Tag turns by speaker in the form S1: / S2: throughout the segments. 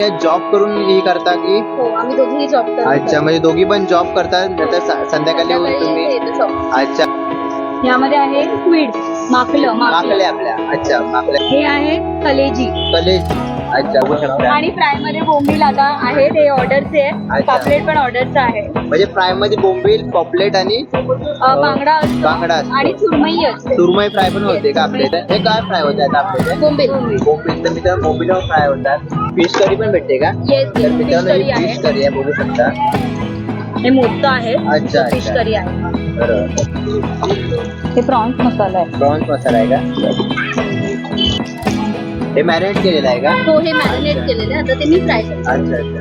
S1: Job करून ही करता की?
S2: हो, आम्ही दोघीही जॉब करतो.
S1: अच्छा, म्हणजे दोघी पण जॉब करतात नंतर संध्याकाळी येऊन तुम्ही?
S2: येतो शॉप.
S1: अच्छा,
S3: यामध्ये आहे स्क्विड, माकलं
S1: माकले आपल्या. अच्छा, माकले.
S3: हे आहे कलेजी
S1: कलेज. अच्छा, बघू शकता.
S3: आणि फ्राय मध्ये बोंबील आता आहे ते ऑर्डरचे आहे.
S1: अच्छा.
S3: पापलेट पण ऑर्डरचा आहे.
S1: म्हणजे फ्राय मध्ये बोंबील, पॉपलेट आणि
S3: बांगडा असतो
S1: बांगडा असतो.
S3: आणि सुरमई असते.
S1: सुरमई फ्राय पण होते का आपल्या इथे? हे काय फ्राय होते आता आपल्या इथे?
S2: बोंबील.
S1: बोंबील. तर मित्रांनो बोंबील फ्राय होतात. फिश करी पण भेटते का?
S2: Yes,
S1: तर मित्रांनो ही
S3: fish curry
S1: फिश करी आहे, बघू शकता.
S3: हे मोठं आहे.
S1: अच्छा,
S3: फिश
S1: अच्छा.
S3: करी आहे.
S1: बरोबर.
S3: हे प्रॉन्स मसाला आहे.
S1: प्रॉन्स मसाला आहे का? हे मॅरिनेट केलेलं आहे का?
S2: हो, हे मॅरिनेट केलेले आता ते मी फ्राय करते.
S1: अच्छा, अच्छा.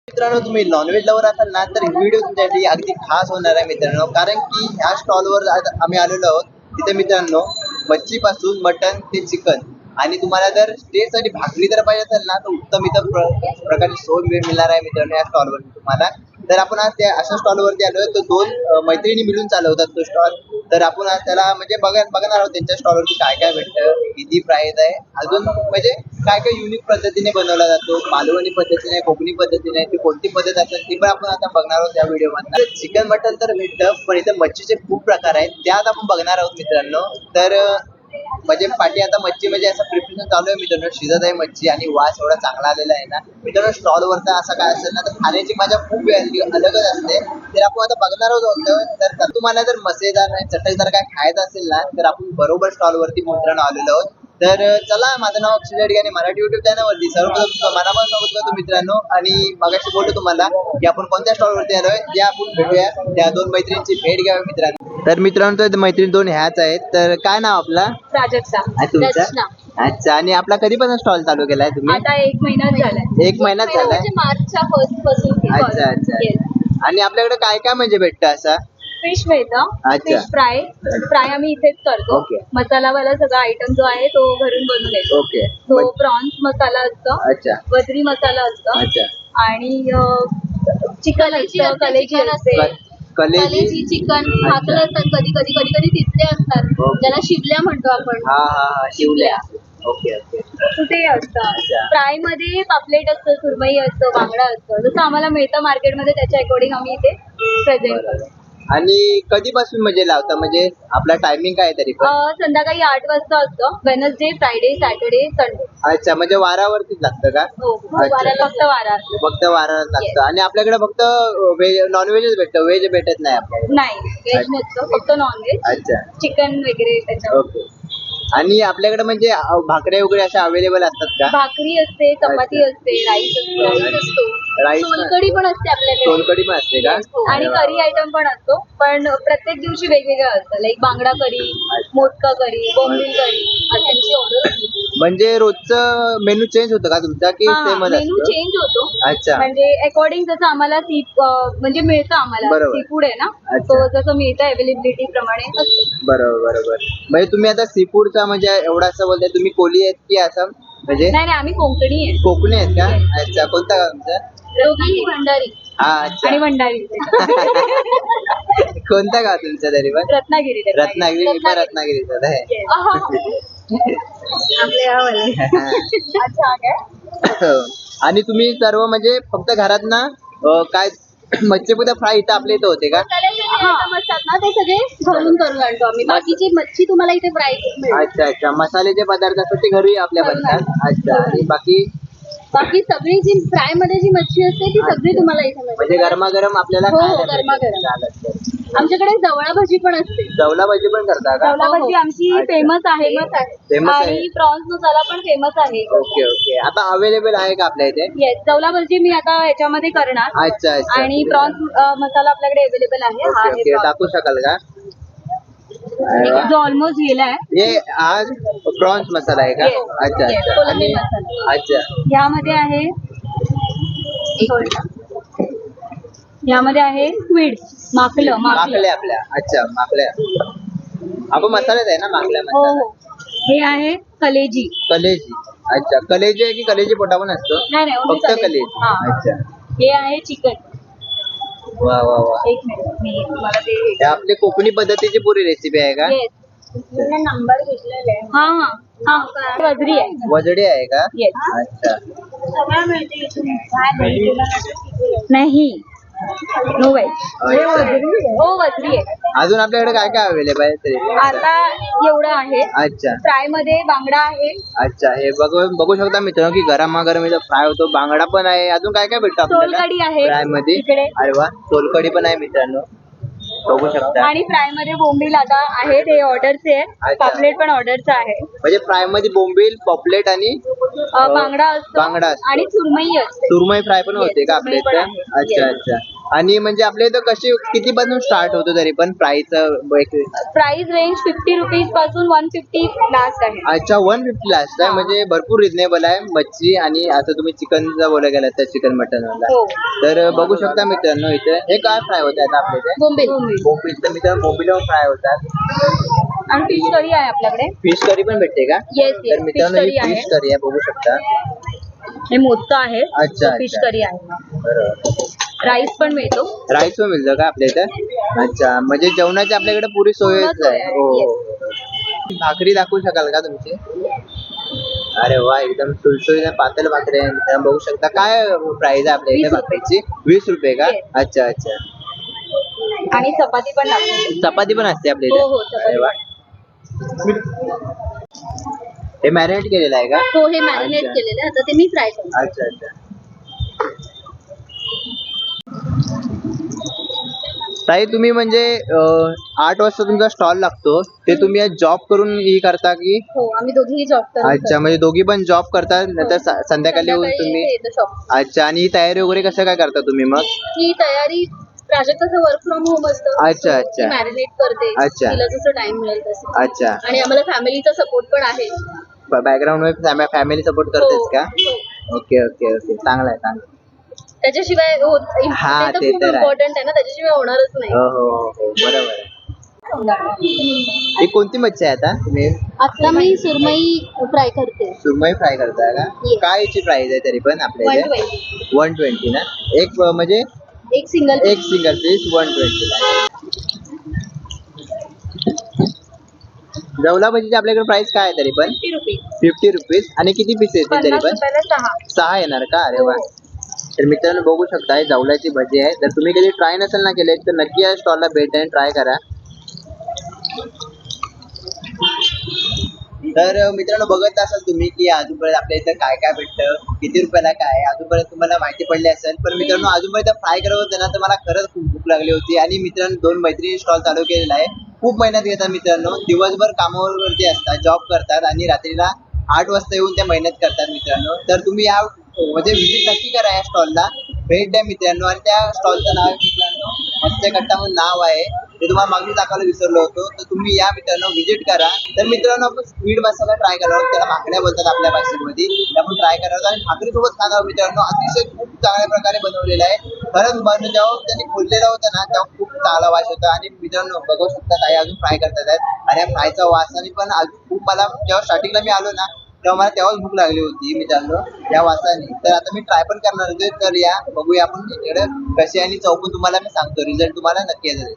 S1: मित्रांनो तुम्ही नॉनव्हेज लवर असाल ना तर व्हिडिओ तुमच्यासाठी अगदी खास होणार आहे मित्रांनो, कारण की ह्या स्टॉलवर आम्ही आलेलो आहोत. तिथे मित्रांनो मच्छी पासून मटन ते चिकन आणि तुम्हाला जर टेस्ट आणि भाकरी जर पाहिजे असेल ना तर उत्तम इथं प्रकारची सोय मिळणार आहे मित्रांनो या स्टॉलवर तुम्हाला. तर आपण आज त्या अशा स्टॉलवरती आलोय, तर दोन मैत्रिणी मिळून चालवतात तो स्टॉल. तर आपण आज त्याला म्हणजे बघणार आहोत त्यांच्या स्टॉलवरती काय काय भेटतं, किती प्राइस आहे, अजून म्हणजे काय काय युनिक पद्धतीने बनवला जातो, मालवणी पद्धतीने, कोकणी पद्धतीने, ती कोणती पद्धत असेल ती पण आपण आता बघणार आहोत या व्हिडिओ मध्ये. चिकन मटन तर भेटतं, पण इथे मच्छीचे खूप प्रकार आहेत, त्यात आपण बघणार आहोत मित्रांनो. तर म्हणजे पाठी आता मच्छी म्हणजे असं प्रिपरेशन चालू आहे मित्रांनो, शिजत आहे मच्छी आणि वास एवढा चांगला आलेला आहे ना मित्रांनो. स्टॉलवरचा असं काय असेल ना तर खाण्याची मजा खूप अलगच असते. तर आपण आता बघणार आहोत. तर तुम्हाला जर मसेदार चटकदार काय खायचं असेल ना तर आपण बरोबर स्टॉलवरती मित्रांनो आलेलो आहोत. तर चला, माझं नाव अक्षय जडगे आणि मराठी युट्यूब चॅनलवरती सर्वप्रथम मनापासून स्वागत करतो मित्रांनो. आणि मगाशी बोलतो तुम्हाला की आपण कोणत्या स्टॉलवरती आलोय, त्या आपण भेटूया, त्या दोन मैत्रिणींची भेट घ्यावी मित्रांनो. तर मित्रांनो तो मैत्रीण दोन ह्याच आहेत. तर काय नाव आपला?
S3: प्राजक्ता.
S1: आणि तुमचं?
S2: रचना.
S1: अच्छा, आणि आपला कधीपासून स्टॉल चालू केलाय तुम्ही?
S3: आता 1 महिनाच झालाय.
S1: एक महिनाच झालाय.
S2: म्हणजे मार्चच्या फर्स्ट पासून.
S1: अच्छा, अच्छा.
S2: Yes.
S1: आणि आपल्याकडे काय काय म्हणजे भेटतं असं?
S3: फिश मिळतं.
S1: अच्छा.
S3: फिश फ्राय आम्ही इथेच करतो.
S1: ओके.
S3: मसालावाला सगळा आयटम जो आहे तो घरून बनवून येतो.
S1: ओके.
S3: तो प्रॉन्स मसाला असतं,
S1: अच्छा,
S3: वजरी मसाला असतं
S1: अच्छा.
S3: आणि चिकन असतं, कलेजी असते.
S1: कलेजी.
S2: कलेजी, चिकन, भाकलं असतात, कधी कधी कधी कधी तिथले असतात,
S1: ओके.
S2: ज्याला शिवल्या म्हणतो आपण.
S1: हा हा हा, शिवल्या. Okay okay.
S3: कुठे असतं
S1: अच्छा.
S3: फ्राय मध्ये पापलेट असतं, सुरमई असतं, बांगडा असतं, जसं आम्हाला मिळतं मार्केटमध्ये त्याच्या अकॉर्डिंग आम्ही इथे प्रेझेंट
S1: बरोबर.
S3: करतो.
S1: आणि कधीपासून म्हणजे लावता, म्हणजे आपला टायमिंग काय आहे तरी पण?
S3: संध्याकाळी 8 वाजता असतं, वेनसडे, फ्रायडे, सॅटर्डे, संडे.
S1: अच्छा, म्हणजे वारावरतीच लागतं का?
S3: हो,
S1: अच्छा.
S3: फक्त वारा असतो.
S1: फक्त वारावर लागतं. आणि आपल्याकडे फक्त नॉनव्हेजच भेटतं, व्हेज भेटत नाही आपल्याकडे?
S3: नाही, व्हेज नसतं, फक्त नॉनव्हेज.
S1: अच्छा,
S3: चिकन वगैरे त्याच्यावर.
S1: ओके. आणि आपल्याकडे म्हणजे भाकऱ्या वगैरे अशा अवेलेबल असतात का?
S3: भाकरी असते, चपाती असते, राईस असतो.
S1: राईस
S2: सोलकढी पण असते आपल्याकडे.
S1: सोलकढी पण असते का?
S3: आणि करी आयटम पण असतो, पण प्रत्येक दिवशी वेगवेगळं असतं. लाईक बांगडा करी, मोदका करी, बोंबील करी अशांची ऑर्डर असते.
S1: म्हणजे रोजचं मेनू चेंज होतं का तुमचा की सेम
S3: मेनू
S1: असतं?
S3: चेंज होतो.
S1: अच्छा.
S3: म्हणजे अकॉर्डिंग जसं आम्हाला म्हणजे मिळतं आम्हाला
S1: बरोबर.
S3: सी फूड आहे ना,
S1: अच्छा.
S3: तो जसं मिळतं अवेलेबिलिटी प्रमाणे असतं.
S1: बरोबर बरोबर. म्हणजे तुम्ही आता सी फूडचा म्हणजे एवढा असं बोलताय, तुम्ही कोली आहेत की असं म्हणजे
S3: नाही आम्ही कोकणी आहे.
S1: कोकणी आहेत का? अच्छा, कोणता गाव तुमचं?
S2: दोघीही भंडारी.
S1: हा, अच्छा.
S3: आणि भंडारी.
S1: कोणता गाव तुमचं तरी पण?
S3: रत्नागिरी.
S1: रत्नागिरी. मी पण रत्नागिरीचा आहे.
S3: आपले गावाला. अच्छा काय?
S1: आणि तुम्ही सर्व म्हणजे फक्त घरात ना काय मच्छी पुद्धा फ्राय इथं आपल्या इथं होते का?
S2: मसाल्याचे जे आयटम असतात ना ते सगळे घरून करून आणतो आम्ही. बाकीची मच्छी तुम्हाला इथे फ्राय मिळेल.
S1: अच्छा अच्छा. मसाल्याचे पदार्थ असतात ते घरी आपल्या बनतात. अच्छा. आणि
S2: बाकी सगळी जी फ्राय मध्ये जी मच्छी असते ती सगळी तुम्हाला इथे मिळेल.
S1: म्हणजे गरमागरम आपल्याला
S2: हो,
S1: खायला भेटेल.
S2: गरमागरम.
S1: चालेल, चालेल.
S2: आमच्याकडे जवळा भजी पण असते.
S1: जवला भाजी पण करता का?
S3: जवला भाजी आमची
S1: अच्छा.
S3: फेमस आहे.
S1: फेमस आहे.
S3: आणि प्रॉन्स मसाला पण फेमस आहे.
S1: Okay okay. आता अवेलेबल आहे का आपल्या इथे?
S3: येस, जवला भाजी मी आता याच्यामध्ये करणार.
S1: अच्छा अच्छा.
S3: आणि प्रॉन्स मसाला आपल्याकडे अवेलेबल आहे. हा
S1: ओके
S3: आहे
S1: ओके.
S3: prawns.
S1: टाकू शकाल का? अरे वा.
S3: जो ऑलमोस्ट गेलाय.
S1: हे आज प्रॉन्स मसाला आहे का?
S3: Yes.
S1: अच्छा
S3: Yes.
S1: अच्छा.
S3: कोलंबी
S1: आणि
S3: मसाला.
S1: अच्छा.
S3: यामध्ये आहे स्क्विड, माकलं.
S1: माकले आपल्या. अच्छा, माकल्या. आपण मसाल्यात आहे ना माकल्या
S3: हो
S1: मसाला?
S3: हो. हे आहे कलेजी.
S1: कलेजी. अच्छा, कलेजी आहे की कलेजी पोटा पण असतो?
S3: नाही only
S1: फक्त कलेजी.
S3: हा.
S1: अच्छा.
S3: हे आहे चिकन.
S1: वा वा वा.
S3: एक मिनिट मी तुम्हाला ते
S1: हे आपली कोकणी पद्धतीची पुरी रेसिपी आहे का?
S3: येस.
S2: नंबर घेतलेला आहे.
S3: हा हा हा वजरी आहे.
S1: वजडी आहे का?
S3: येस.
S1: अच्छा.
S2: सगळं मिळते इथून. काय पाहिजे तुला नाही.
S3: नाही नो व्हेज.
S1: अच्छा.
S3: हो वजरी आहे.
S1: अजून आपल्याकडे काय काय अवेलेबल आहे तरी?
S3: आता एवढं आहे.
S1: अच्छा
S3: फ्राय मध्ये बांगडा आहे.
S1: अच्छा. हे बघू शकता मित्रांनो की गरमागरम इथं फ्राय होतो. बांगडा पण आहे. अजून काय काय भेटतं आपल्याला
S3: सोलकढी आहे
S1: फ्राय मध्ये?
S3: इकडे.
S1: अरे वा, सोलकढी पण आहे मित्रांनो, बघू शकता.
S3: आणि फ्राय मध्ये बोंबील आता आहे ते ऑर्डरचे आहे.
S1: अच्छा.
S3: पापलेट पण ऑर्डरचा आहे.
S1: म्हणजे फ्राय मध्ये बोंबील, पॉपलेट आणि
S3: बांगडा असतो.
S1: बांगडा असतो.
S3: आणि सुरमई असते.
S1: सुरमई फ्राय पण होते का आपल्या
S3: सुरमई पण
S1: इथे?
S3: आहे.
S1: अच्छा
S3: Yes.
S1: अच्छा. आणि म्हणजे आपल्या इथं कशी किती पासून स्टार्ट होतो तरी पण प्राइस?
S3: प्राइस रेंज 50 रुपीज पासून 150 लास्ट आहे.
S1: अच्छा, 150 लास्ट आहे.
S3: हा.
S1: म्हणजे भरपूर रिजनेबल आहे. मच्छी आणि आता तुम्ही चिकनचं बोलायला गेलात तर चिकन मटन वाला,
S3: हो.
S1: तर बघू शकता मित्रांनो इथे हे काय फ्राय होते आता आपल्या इथे?
S3: बोंबील.
S1: बोंबील. तर मित्रांनो बोंबील फ्राय होतात.
S3: आणि फिश करी आहे आपल्याकडे.
S1: फिश करी पण भेटते का?
S3: येस
S1: तर
S3: येस फिश
S1: मित्रांनो
S3: करी
S1: ही
S3: आहे.
S1: फिश करी आहे, बघू शकता.
S3: हे मोदका आहे.
S1: अच्छा,
S3: फिश
S1: अच्छा.
S3: करी आहे.
S1: बरोबर.
S3: राईस पण मिळतो.
S1: राईस पण मिळतं का आपल्या इथं? अच्छा, म्हणजे जेवणाची आपल्याकडे पुरी सोयच
S3: पूर्ण सोय
S1: आहे.
S3: आहे.
S1: हो हो,
S3: Yes.
S1: हो. भाकरी दाखवू शकाल का तुमची? अरे वा, एकदम सुलसुलीत पातळ भाकरी आहे मित्रांनो, बघू शकता. काय प्राइस आहे आपल्या इथे
S3: 20 रुपये.
S1: भाकरीची? 20 रुपये का?
S3: Yes.
S1: अच्छा अच्छा.
S3: आणि चपाती पण लागते.
S1: चपाती पण असते आपल्या
S3: हो, हो,
S1: इथे?
S3: चपाती.
S1: अरे वा. हे मॅरिनेट केलेलं आहे का?
S2: हो हे मॅरिनेट
S1: अच्छा.
S2: केलेलं आहे. आता ते मी फ्राय करते.
S1: अच्छा अच्छा. ताई तुम्ही म्हणजे 8 वाजता तुमचा स्टॉल लागतो, ते तुम्ही जॉब करून ही करता की?
S2: हो आम्ही दोघीही जॉब करतो.
S1: अच्छा, म्हणजे दोघी पण जॉब करता, नंतर संध्याकाळी येऊन तुम्ही?
S2: शॉप.
S1: अच्छा. आणि ही तयारी वगैरे कसं काय करता तुम्ही मग?
S2: ही तयारी प्राजक्ताचं वर्क फ्रॉम होम असतं.
S1: अच्छा, अच्छा.
S2: मॅरिनेट करते.
S1: अच्छा.
S2: तिला जसं टाइम मिळेल तसं.
S1: अच्छा.
S2: आणि आम्हाला फॅमिलीचा सपोर्ट पण आहे.
S1: बॅकग्राऊंड मध्ये फॅमिली सपोर्ट करतेच का?
S2: हो.
S1: ओके ओके ओके, चांगलं आहे चांगलं आहे.
S2: त्याच्याशिवाय
S1: हा,
S2: ते तर
S1: ते
S2: खूप
S1: तर आहे.
S2: इम्पॉर्टंट आहे ना, त्याच्याशिवाय होणारच नाही.
S1: हो हो हो हो, बरोबर आहे. ही कोणती मच्छी आहे आता तुम्ही?
S2: आता मी सुरमई फ्राय करते.
S1: सुरमई फ्राय करताय का?
S2: Yes.
S1: काय याची प्राइस आहे तरी पण आपल्या इथे?
S2: 120.
S1: 120 ना? एक म्हणजे
S2: एक सिंगल
S1: एक सिंगल पीस 120 ला. जवला भजीची आपल्याकडे प्राइस काय आहे तरी पण?
S2: 50 रुपीज.
S1: 50 रुपीज. आणि किती पीस येतील तरी
S3: 50
S1: पण?
S3: रुपयाला 6.
S1: 6 येणार का? अरे वा. तर मित्रांनो बघू शकता ही जवल्याची भजी आहे. जर तुम्ही कधी ट्राय नसेल ना केले तर नक्की या स्टॉलला भेट द्या आणि ट्राय करा. तर मित्रांनो बघत असाल तुम्ही की अजूनपर्यंत आपल्या इथं काय काय भेटतं, किती रुपयाला काय आहे, अजूनपर्यंत तुम्हाला माहिती पडली असेल. पण मित्रांनो अजूनपर्यंत फ्राय करत होतं ना तर मला खरंच खूप भूक लागली होती. आणि मित्रांनो 2 मैत्रिणी स्टॉल चालू केलेला आहे. खूप मेहनत घेतात मित्रांनो, दिवसभर कामावरती असतात, जॉब करतात आणि रात्रीला 8 वाजता येऊन त्या मेहनत करतात मित्रांनो. तर तुम्ही या म्हणजे व्हिजिट नक्की करा या स्टॉलला, भेट द्या मित्रांनो. आणि त्या स्टॉलचं नाव आहे मित्रांनो मत्स्यकट्टा म्हणून नाव आहे, ते तुम्हाला मागणी दाखवायला विसरलो होतो. तर तुम्ही या मित्रांनो, व्हिजिट करा. तर मित्रांनो आपण स्क्विड मसाला ट्राय करणार आहोत, त्याला भाकऱ्या बोलतात आपल्या भाषेमध्ये, ते आपण ट्राय करणार आहोत. आणि भाकरीसोबत खाणार आहोत मित्रांनो. अतिशय खूप चांगल्या प्रकारे बनवलेला आहे. खरंच बनवून जेव्हा त्यांनी खोललेलं होतं ना तेव्हा खूप चांगला वास होता. आणि मित्रांनो बघू शकता ताई अजून फ्राय करतात आहेत. आणि या फ्रायचा वासाने पण अजून खूप मला जेव्हा स्टार्टिंगला मी आलो ना तेव्हा मला तेव्हाच भूक लागली होती मित्रांनो या वासाने. तर आता मी ट्राय पण करणार होते. तर या बघूया आपण इकडे कशी आणि चव पण तुम्हाला मी सांगतो, रिझल्ट तुम्हाला नक्की येईल.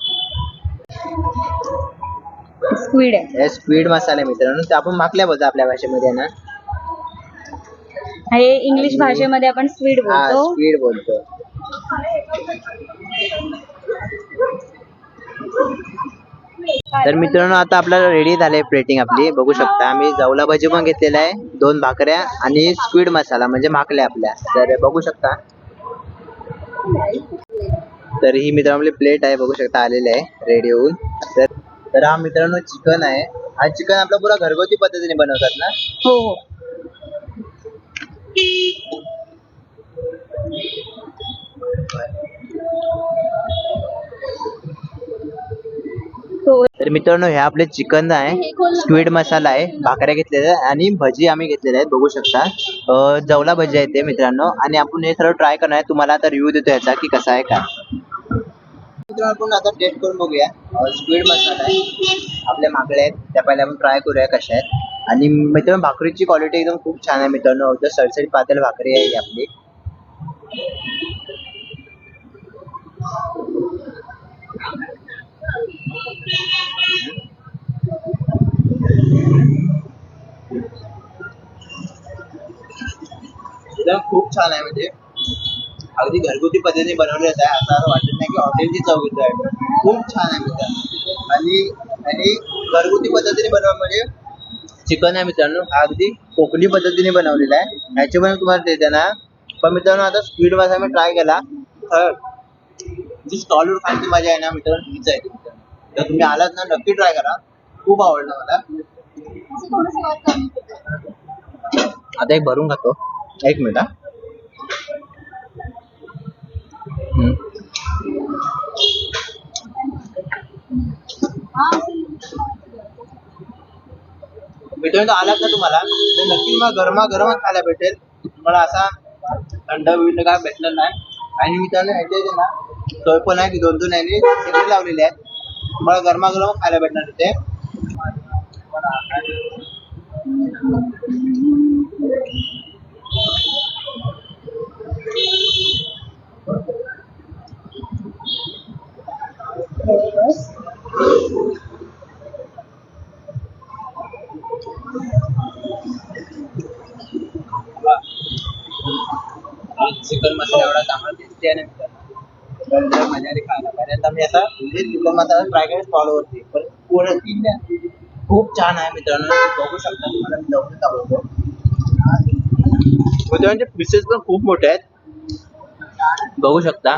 S3: स्क्विड आहे.
S1: हे स्क्विड मसाला आहे मित्रांनो, ते आपण माकल्या बोलतो आपल्या भाषेमध्ये ना.
S3: हे इंग्लिश भाषेमध्ये आपण स्क्विड
S1: हा,
S3: बोलतो.
S1: स्क्विड बोलतो. तर मित्रांनो आता आपल्याला रेडी झाले प्लेटिंग आपली, बघू शकता. आम्ही जवला भजी पण घेतलेला आहे, 2 भाकऱ्या आणि स्क्विड मसाला म्हणजे माकल्या आपल्या. तर बघू शकता. तर ही मित्रांनो आपली प्लेट आहे, बघू शकता आलेली आहे रेडी होऊन. तर हा मित्रांनो चिकन आहे. हा चिकन आपला पुरा घरगुती पद्धतीने बनवतात ना?
S3: हो हो.
S1: तर मित्रांनो हे आपले चिकन आहे, स्क्विड मसाला आहे, भाकऱ्या घेतलेल्या आहे आणि भजी आम्ही घेतलेल्या आहेत, बघू शकता. जवला भजी आहे ते मित्रांनो. आणि आपण हे सर्व ट्राय करणार आहे. तुम्हाला आता रिव्ह्यू देतो याचा की कसा आहे काय. मित्रांनो आपण आता टेस्ट करून बघूया. स्क्विड मसाला आहे, आपल्या माकड्या आहेत त्या पहिले आपण ट्राय करूया कशा आहेत. आणि मित्रांनो भाकरीची क्वालिटी एकदम खूप छान आहे मित्रांनो, सळसळीत पातळ भाकरी आहे ही आपली. एकदम खूप छान आहे म्हणजे अगदी घरगुती पद्धतीने बनवलेलं आहे, असं वाटत नाही की हॉटेलची चव येत आहे. खूप छान आहे मित्रांनो. आणि आणि घरगुती पद्धतीने बनवा म्हणजे चिकन आहे मित्रांनो, हा अगदी कोकणी पद्धतीने बनवलेला आहे. ह्याच्यामुळे तुम्हाला देते ना. पण मित्रांनो आता स्पीड मासा मी ट्राय केला तर जी स्टॉलवर खायची मजा आहे ना मित्रांनो हीच आहे मित्रांनो. तर तुम्ही आलात ना नक्की ट्राय करा, खूप आवडलं मला.
S2: असं थोडंसं वर कमी केलं.
S1: आता एक भरून खातो, एक मिनिट हा. हम्म.
S2: हा, असं
S1: मित्रांनो आलात ना तुम्हाला तर नक्की मला गरमागरमच खायला भेटेल. तुम्हाला असा थंड विंड काय भेटलं नाही. आणि मित्रांनो ह्याच्या इथे ना सोय पण आहे की दोन दोन याने टेबल लावलेले आहेत, तुम्हाला गरमागरम खायला भेटणार तिथे. चिकन मसाला एवढा चांगला टेस्टी आहे ना मित्रांनो, तर मजा आली खायला. पहिल्यांदा मी आता म्हणजे चिकन मसाला ट्राय केला स्टॉलवरती, पण पूर्ण खूप छान आहे मित्रांनो. बघू शकता तुम्हाला मी लवकर दाखवतो. मित्रांचे पीसेस पण खूप मोठे आहेत, बघू शकता.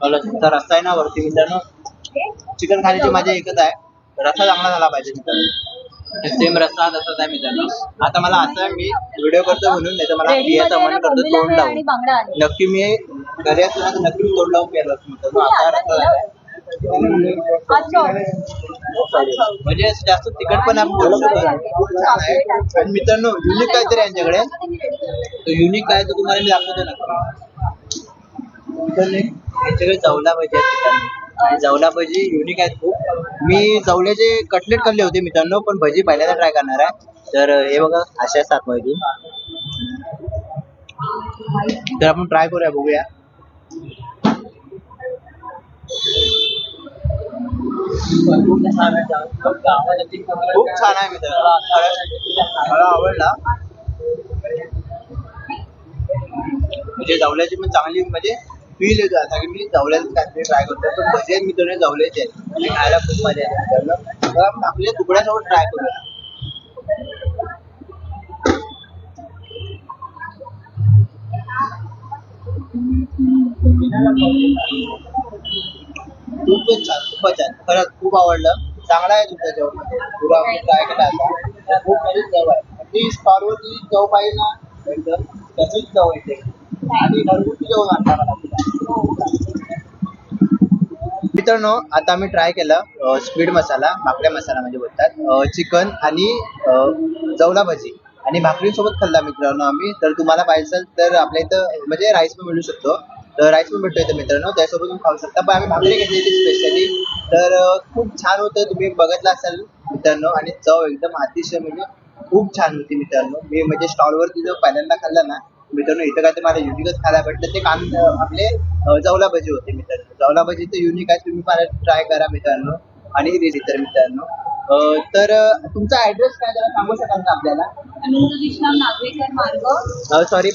S1: लसूणचा रस्सा आहे ना वरती मित्रांनो. चिकन खाण्याची मजा एकच आहे, रस्सा चांगला झाला पाहिजे मित्रांनो. सेम रस्सा तसाच आहे मित्रांनो. आता मला असं आहे, मी व्हिडिओ करतो म्हणून, नाही तर मला
S3: रेडी
S1: पियाचं
S3: मध्ये
S1: मन करतो
S3: बोंबील
S1: तोंड
S3: आहे
S1: लावून.
S3: आणि बांगडा आहे.
S1: नक्की मी घरी असतो ना तर नक्की मी तोंड लावून प्यायला असतो मित्रांनो. असा रस्सा झालाय.
S3: अच्छा.
S1: म्हणजे जास्त तिखट पण आपण बोलू शकतो. खूप छान आहे. आणि मित्रांनो युनिक काहीतरी यांच्याकडे, तो युनिक काय तो तुम्हाला मी दाखवतो ना. मित्रांनो यांच्याकडे जवला भजी आहेत मित्रांनो, आणि जवला भजी युनिक आहेत खूप. मी जवल्याचे कटलेट खाल्ले होते मित्रांनो, पण भजी पहिल्यांदा ट्राय करणार आहे. तर हे बघा अशा असतात मध्ये, तर आपण ट्राय करूया, बघूया. खूप छान आहे मित्रांनो, मला आवडला. म्हणजे जवल्याची पण चांगली म्हणजे फील येतो आता की मी जवल्याचं काहीतरी ट्राय करतोय. पण भजी आहेत मित्रांनो जवल्याचे आहेत आणि खायला खूप मजा येते मित्रांनो. तर आपण आपल्या तुकड्यासोबत ट्राय करूया. खूपच छान, खूपच छान, खरंच खूप आवडलं. चांगला आहे तुमच्या जेवणामध्ये, पुरा मी ट्राय केला आता. खूप म्हणजे चव आहे, ती स्टॉलवरची चव पाहिजे ना एकदम तशीच चव येते. आणि घरगुती जेवण आणता मला मित्रांनो. आता आम्ही ट्राय केलं स्पीड मसाला, भाकऱ्या मसाला म्हणजे बोलतात, चिकन आणि जवला भजी आणि भाकरीसोबत खाल्ला मित्रांनो आम्ही. तर तुम्हाला पाहिजे असेल तर आपल्या इथं म्हणजे राईस पण मिळू शकतो, तर राईस पण भेटतो इथं मित्रांनो, त्यासोबत तुम्ही खाऊ शकता. पण आम्ही भाकरी घेतलेली स्पेशली, तर खूप छान होतं, तुम्ही बघितलं असाल मित्रांनो. आणि चव एकदम अतिशय म्हणजे खूप छान होती मित्रांनो. मी म्हणजे स्टॉलवरती जो पहिल्यांदा खाल्ला ना मित्रांनो, इथं काय ते मला युनिकच खायला भेटलं. ते आपले जवला भजी होते मित्रांनो. जवला भजी तर युनिक आहे, तुम्ही मला ट्राय करा मित्रांनो. आणि दिली तर मित्रांनो तर तुमचा ऍड्रेस काय जरा सांगू शकाल का आपल्याला?
S3: आनंद विश्राम नागवेकर मार्ग.
S1: सॉरी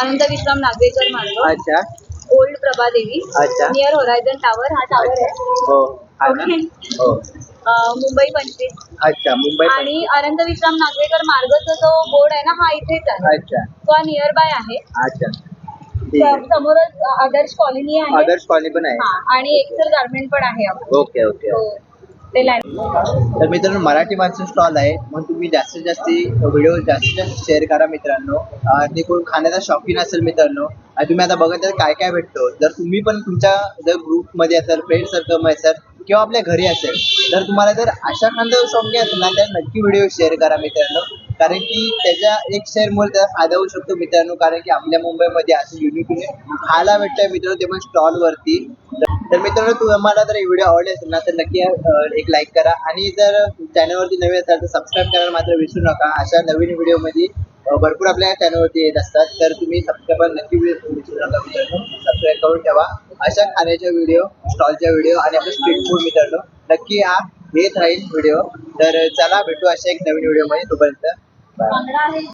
S3: आनंद विश्राम नागवेकर मार्ग.
S1: अच्छा
S3: ओल्ड प्रभादेवी.
S1: अच्छा.
S3: Near horizon tower. हा टावर आहे.
S1: हो हा ना?
S3: Okay.
S1: हो
S3: मुंबई 25.
S1: अच्छा मुंबई.
S3: आणि आनंद विश्राम नागवेकर मार्गचा जो बोर्ड आहे ना हा इथेच आहे.
S1: अच्छा
S3: तो हा नियर बाय आहे.
S1: अच्छा ठीक आहे.
S3: समोरच आदर्श कॉलनी आहे.
S1: आदर्श कॉलनी पण आहे.
S3: हा, आणि एक्सेल गार्मेंट पण आहे आपलं.
S1: Okay okay.
S3: हो, ते लाईन.
S1: तर मित्रांनो मराठी माणसं स्टॉल आहे, मग तुम्ही जास्तीत जास्त व्हिडिओ जास्तीत जास्त शेअर करा मित्रांनो. ते कोण खाण्याचा शौकीन असेल मित्रांनो, आणि तुम्ही आता बघत आहे काय काय भेटतो. जर तुम्ही पण तुमच्या जर ग्रुपमध्ये असेल, फ्रेंड सर्कलमध्ये असेल किंवा आपल्या घरी असेल, तर तुम्हाला जर अशा खाण्याचा शौकीन असेल ना तर नक्की व्हिडिओ शेअर करा मित्रांनो. कारण की त्याच्या एक शेअरमुळे त्याचा फायदा होऊ शकतो मित्रांनो. कारण की आपल्या मुंबईमध्ये असं युनिक खायला भेटतंय मित्रांनो, ते पण स्टॉलवरती. तर मित्रांनो तुम्हाला जर व्हिडिओ आवडले असेल ना तर नक्की एक लाईक करा, आणि जर चॅनलवरती नवीन असाल तर सबस्क्राईब करायला मात्र विसरू नका. अशा नवीन व्हिडिओमध्ये भरपूर आपल्या चॅनलवरती येत असतात, तर तुम्ही सबस्क्राईब नक्की विसरू नका मित्रांनो, सबस्क्राईब करून ठेवा. अशा खाण्याच्या व्हिडिओ, स्टॉलच्या व्हिडिओ आणि आपले स्ट्रीट फूड मित्रांनो नक्की हा येत राहील व्हिडिओ. तर चला भेटू अशा एक नवीन व्हिडिओ मध्ये, तोपर्यंत bye.
S2: बांगडा आहे